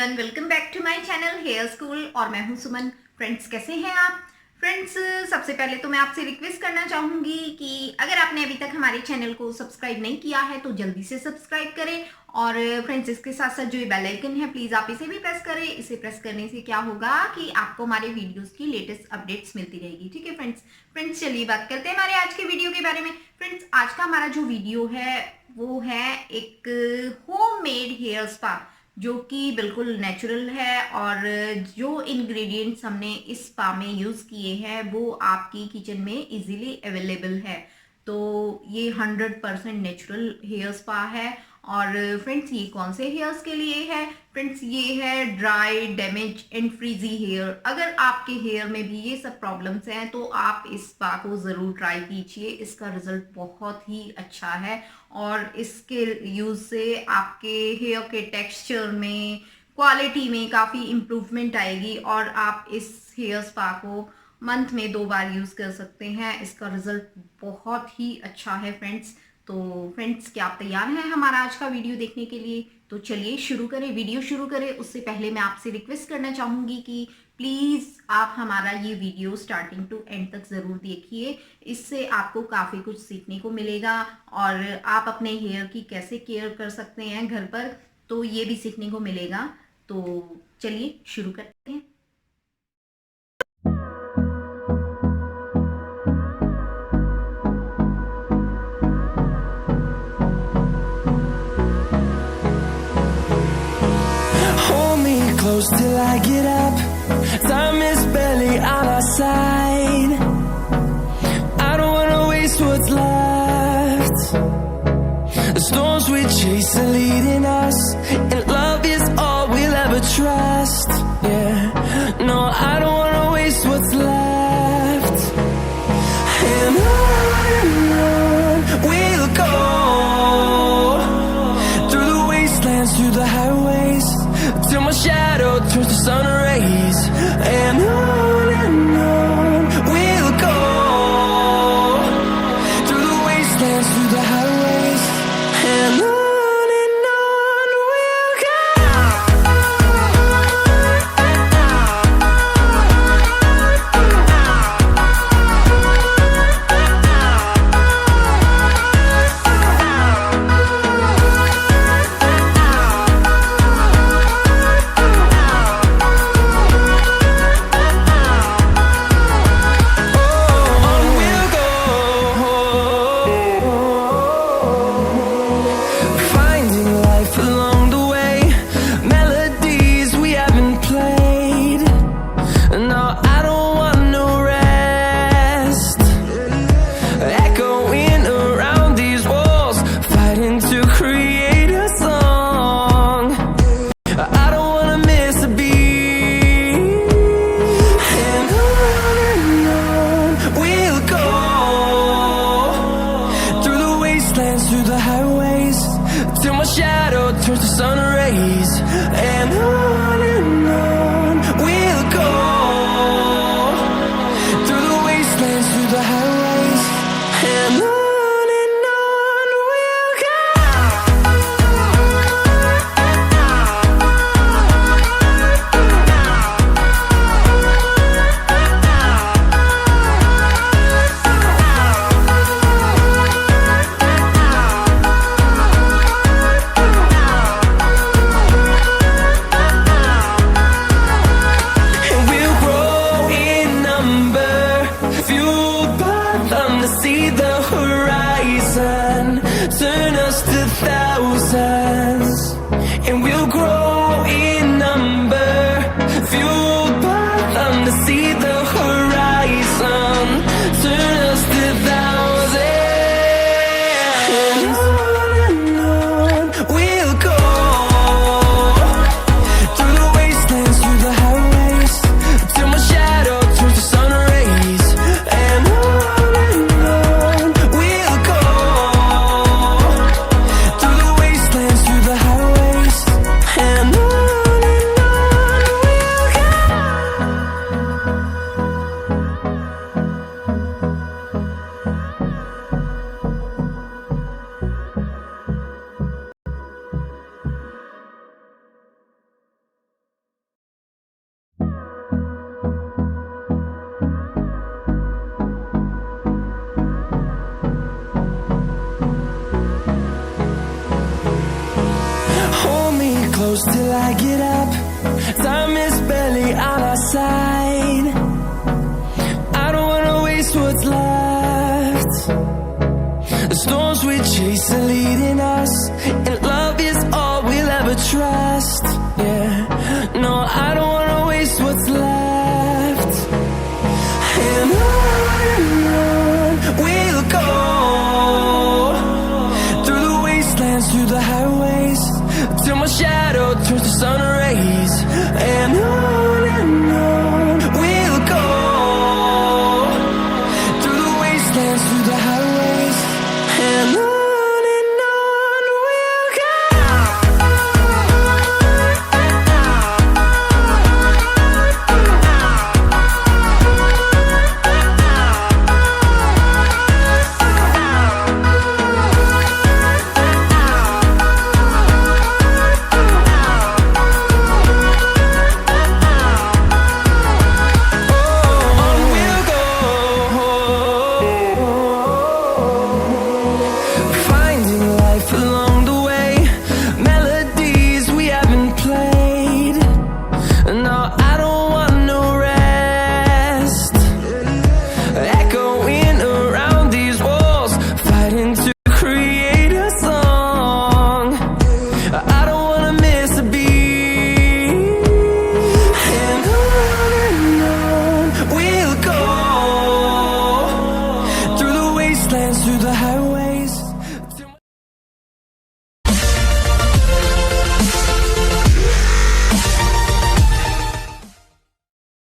Everyone, welcome back to my channel hair school और मैं हूं सुमन। फ्रेंड्स, कैसे हैं आप? फ्रेंड्स, सबसे पहले तो मैं आपसे रिक्वेस्ट करना चाहूंगी कि अगर आपने अभी तक हमारे चैनल को सब्सक्राइब नहीं किया है तो जल्दी से सब्सक्राइब करें। और फ्रेंड्स, इसके साथ साथ जो ये बेल आइकन है प्लीज आप इसे भी प्रेस करें। इसे प्रेस करने से क्या होगा कि आपको हमारे वीडियोस की लेटेस्ट अपडेट्स मिलती रहेगी। ठीक है फ्रेंड्स, चलिए बात करते हैं हमारे आज के वीडियो के बारे में। फ्रेंड्स, आज का हमारा जो वीडियो है वो है एक होममेड हेयर स्पा, जो कि बिल्कुल नेचुरल है और जो इंग्रेडिएंट्स हमने इस स्पा में यूज़ किए हैं वो आपकी किचन में इजीली अवेलेबल है। तो ये 100% नेचुरल हेयर स्पा है। और फ्रेंड्स, ये कौन से हेयर्स के लिए है? फ्रेंड्स, ये है dry, damage and frizzy hair. अगर आपके हेयर में भी ये सब प्रॉब्लम्स हैं तो आप इस स्पा को ज़रूर ट्राई कीजिए। इसका रिजल्ट बहुत ही अच्छा है और इसके यूज़ से आपके हेयर के टेक्सचर में, क्वालिटी में काफ़ी इम्प्रूवमेंट आएगी और आप इस हेयर स्पा को मंथ में 2 बार यूज़ कर सकते हैं। इसका रिजल्ट बहुत ही अच्छा है फ्रेंड्स। तो फ्रेंड्स, क्या आप तैयार हैं हमारा आज का वीडियो देखने के लिए? तो चलिए वीडियो शुरू करें। उससे पहले मैं आपसे रिक्वेस्ट करना चाहूँगी कि प्लीज़ आप हमारा ये वीडियो स्टार्टिंग टू एंड तक ज़रूर देखिए। इससे आपको काफ़ी कुछ सीखने को मिलेगा और आप अपने हेयर की कैसे केयर कर सकते हैं घर पर, तो ये भी सीखने को मिलेगा। तो चलिए शुरू करते हैं। Close till I get up. Time is barely on our side. I don't wanna waste what's left. The storms we chase are leading us, and love is all we'll ever trust. Yeah, no, I don't wanna waste what's left. And on we'll go, through the wastelands, through the highways, till my shadow turns to sun rays. And on close till I get up. Time is barely on our side. I don't wanna waste what's left. The storms we chase are leading us, and love is all we'll ever trust. Yeah, no, I don't wanna waste what's left. And on we'll go, through the wastelands, through the highways, till my shadow turns to sun rays. And on we'll go, through the wastelands, through the highways, and on we'll go. Through the highway